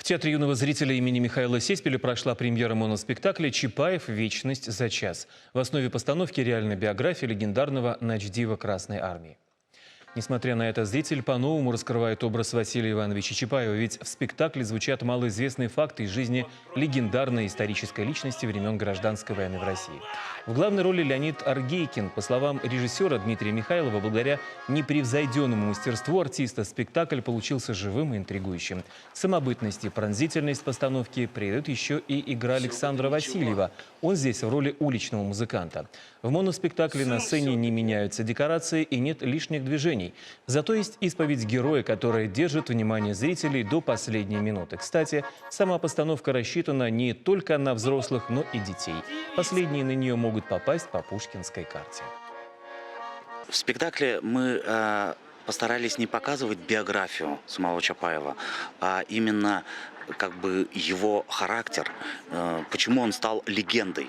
Театре юного зрителя имени Михаила Сеспеля прошла премьера моноспектакля «Чапаев. Вечность за час». В основе постановки реальная биография легендарного начдива Красной Армии. Несмотря на это, зритель по-новому раскрывает образ Василия Ивановича Чапаева, ведь в спектакле звучат малоизвестные факты из жизни легендарной исторической личности времен Гражданской войны в России. В главной роли Леонид Аргейкин. По словам режиссера Дмитрия Михайлова, благодаря непревзойденному мастерству артиста спектакль получился живым и интригующим. Самобытность и пронзительность постановки придает еще и игра Александра Васильева. Он здесь в роли уличного музыканта. В моноспектакле на сцене не меняются декорации и нет лишних движений. Зато есть исповедь героя, которая держит внимание зрителей до последней минуты. Кстати, сама постановка рассчитана не только на взрослых, но и детей. Последние на нее могут попасть по пушкинской карте. В спектакле мы постарались не показывать биографию самого Чапаева, а именно его характер, почему он стал легендой.